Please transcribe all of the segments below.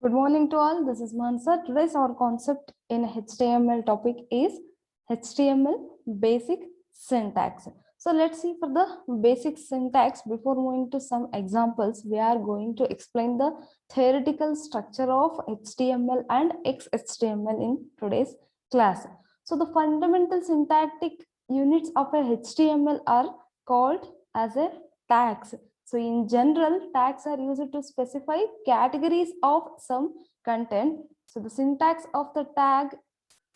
Good morning to all. This is Mansa. Today's our concept in HTML topic is HTML basic syntax. So let's see for the basic syntax. Before moving to some examples, we are going to explain the theoretical structure of HTML and XHTML in today's class. So the fundamental syntactic units of a HTML are called as a tags. So in general, tags are used to specify categories of some content. So the syntax of the tag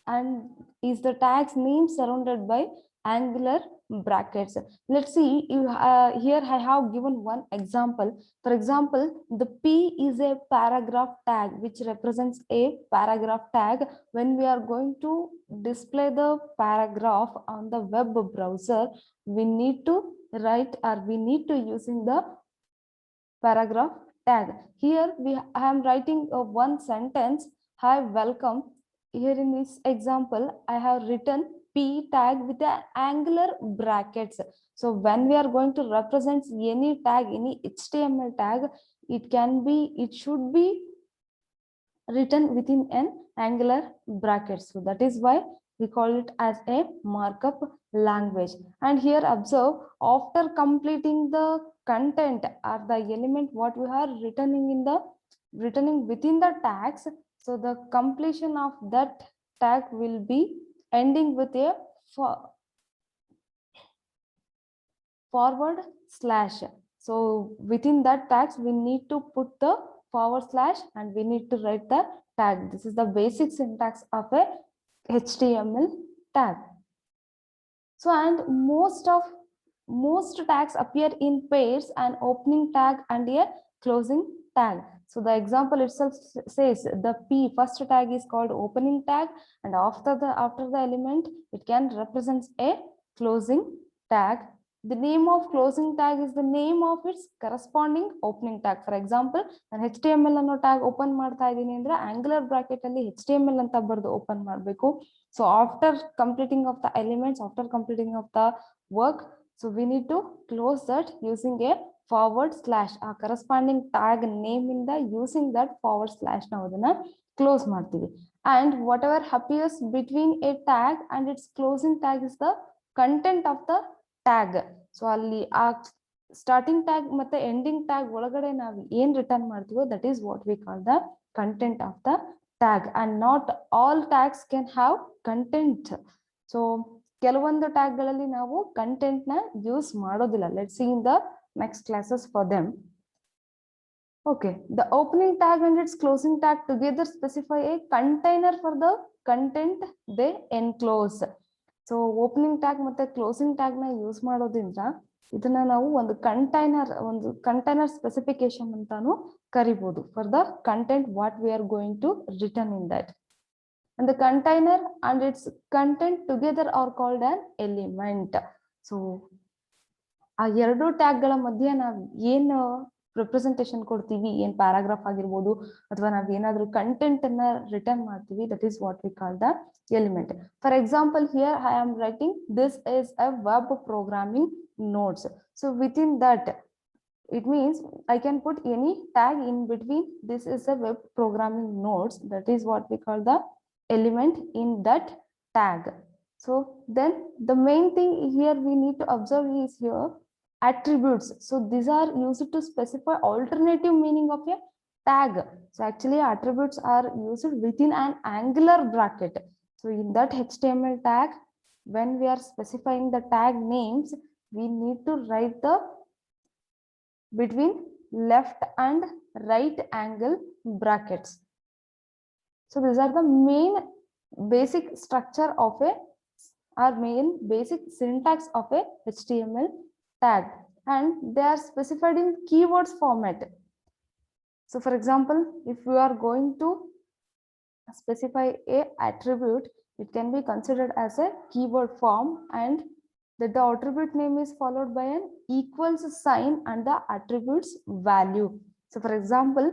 and is the tag's name surrounded by angular brackets. Let's see, here I have given one example. For example, the P is a paragraph tag which represents a paragraph tag. When we are going to display the paragraph on the web browser, we need to write or we need to using the paragraph tag. Here I am writing one sentence. Hi, welcome. Here in this example, I have written P tag with an angular brackets. So when we are going to represent any tag, any HTML tag, it should be written within an angular bracket. So that is why we call it as a markup language. And here observe, after completing the content or the element what we are returning within the tags, so the completion of that tag will be ending with a forward slash. So within that tags we need to put the forward slash and we need to write the tag. This is the basic syntax of a HTML tag. So and most tags appear in pairs, an opening tag and a closing tag. So the example itself says the P first tag is called opening tag, and after the element it can represent a closing tag. The name of closing tag is the name of its corresponding opening tag. For example, ನಾನು HTML ಅನ್ನೋ tag open ಮಾಡ್ತಾ ಇದ್ದೀನಿ ಅಂದ್ರೆ angular bracket ಅಲ್ಲಿ HTML ಅಂತ ಬರೆದು open ಮಾಡಬೇಕು. So after completing of the elements, after completing of the work, so we need to close that using a forward slash. A corresponding tag name in the using that forward slash ನಾವು ಅದನ್ನ close ಮಾಡ್ತೀವಿ. And whatever appears between a tag and its closing tag is the content of the tag. So ಅಲ್ಲಿ ಆ starting tag ಮತ್ತೆ ending tag ಒಳಗಡೆ ನಾವು ಏನ್ return ಮಾಡ್ತೀವೋ that is what we call the content of the tag. And not all tags can have content. So ಕೆಲವೊಂದು tag ಗಳಲ್ಲಿ ನಾವು ಕಂಟೆಂಟ್ ನ ಯೂಸ್ ಮಾಡೋದಿಲ್ಲ. Let's see in the next classes for them. Okay, the opening tag and its closing tag together specify a container for the content they enclose. So opening tag ಮತ್ತೆ closing tag ನ use ಮಾಡೋದ್ರಿಂದ ಇದನ್ನ ನಾವು ಒಂದು container specification ಅಂತಾನು ಕರಿಬಹುದು for the content what we are going to return in that. And the container and its content together are called an element. So ಆ ಎರಡು ಟ್ಯಾಗ್ ಗಳ ಮಧ್ಯೆ ನಾವು ಏನು ರೆಪ್ರೆಸೆಂಟೇಷನ್ ಕೊಡ್ತೀವಿ, ಏನ್ ಪ್ಯಾರಾಗ್ರಾಫ್ ಆಗಿರ್ಬೋದು ಅಥವಾ ನಾವ್ ಏನಾದ್ರೂ ಕಂಟೆಂಟ್ ಅನ್ನ ರಿಟರ್ನ್ ಮಾಡ್ತೀವಿ, that is what we call the element. For example here I am writing this is a web programming nodes. So within that, it means I can put any tag in between. This is a web programming nodes. That is what we call the element in that tag. So then the main thing here we need to observe is here attributes. So these are used to specify alternative meaning of a tag. So actually attributes are used within an angular bracket. So in that HTML tag, when we are specifying the tag names, we need to write the between left and right angle brackets. So these are the main basic structure of main basic syntax of a HTML tag, and they are specified in keywords format. So for example, if you are going to specify a attribute, it can be considered as a keyword form, and that the attribute name is followed by an equals sign and the attribute's value. So for example,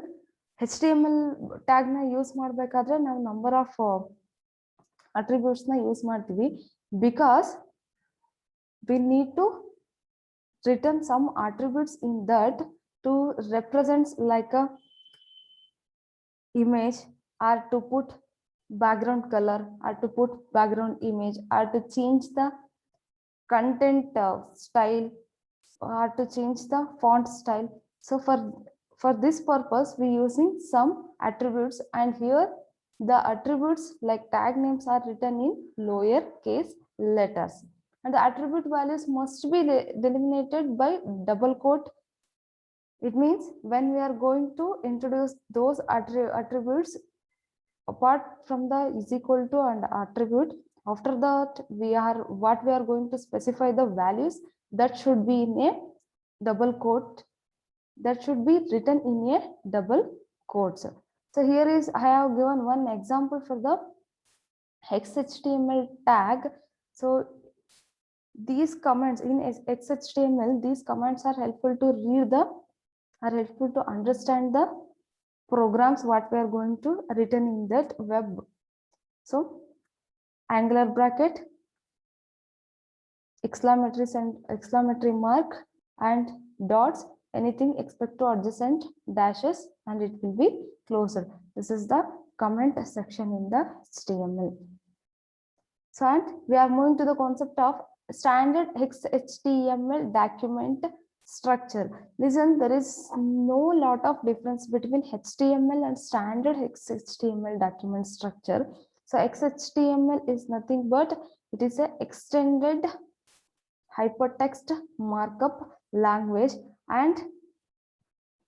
HTML tag na use ಮಾಡಬೇಕಾದ್ರೆ ನಾವು number of attributes na use ಮಾಡ್ತೀವಿ because we need to return some attributes in that to represent like a image, or to put background color, or to put background image, or to change the content style, or to change the font style. So for this purpose, we using some attributes, and here the attributes like tag names are written in lower case letters, and the attribute values must be delimited by double quote. It means when we are going to introduce those attributes apart from the is equal to and attribute, after that we are going to specify the values that should be in a double quote, that should be written in a double quotes. So here is I have given one example for the XHTML tag. So these comments in XHTML, these comments are helpful to read the, are helpful to understand the programs what we are going to written in that web. So angular bracket, exclamatory mark, and dots, anything expect to adjacent dashes, and it will be closed. This is the comment section in the HTML. So and we are moving to the concept of standard HTML document structure. Listen, there is no lot of difference between HTML and standard XHTML document structure. So XHTML is nothing but it is a extended hypertext markup language, and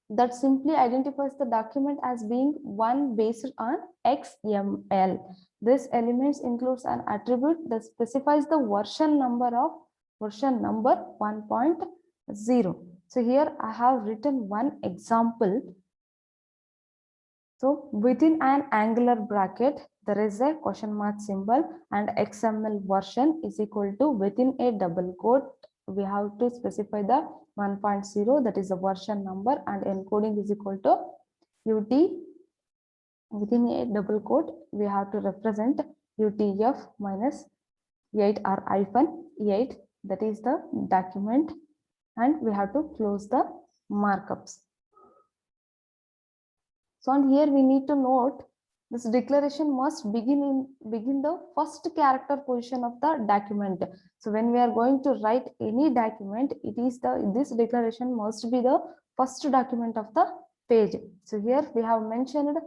that simply identifies the document as being one based on XML. This elements includes an attribute that specifies the version number 1.0. So here I have written one example. So within an angular bracket, there is a question mark symbol, and XML version is equal to, within a double quote, we have to specify the 1.0, that is the version number, and encoding is equal to UT. Within a double quote, we have to represent UTF minus 8 or -8, that is the document, and we have to close the markups. So on here we need to note this declaration must begin the first character position of the document. So when we are going to write any document, it is this declaration must be the first document of the page. So here we have mentioned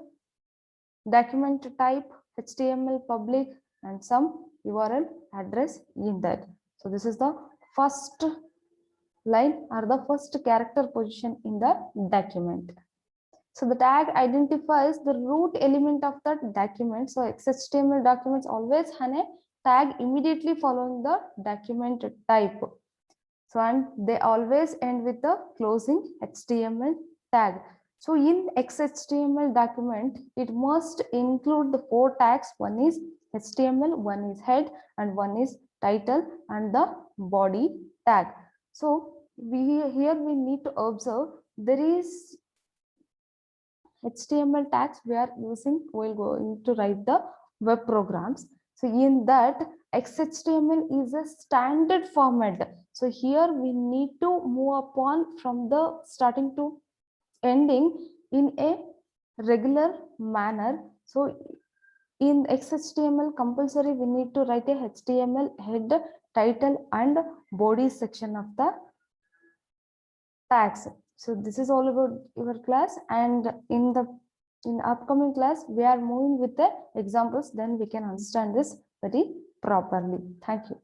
document type HTML public and some URL address in that. So this is the first line or the first character position in the document. So the tag identifies the root element of the document. So XHTML documents always have a tag immediately following the document type. So and they always end with the closing HTML tag. So in XHTML document, it must include the 4 tags. One is HTML, one is head, and one is title and the body tag. So here we need to observe there is HTML tags we are using, we'll go to write the web programs. So in that, XHTML is a standard format. So here we need to move upon from the starting to ending in a regular manner. So in XHTML compulsory, we need to write a HTML head, title, and body section of the tags. So this is all about your class, and in upcoming class we are moving with the examples, then we can understand this very properly. Thank you.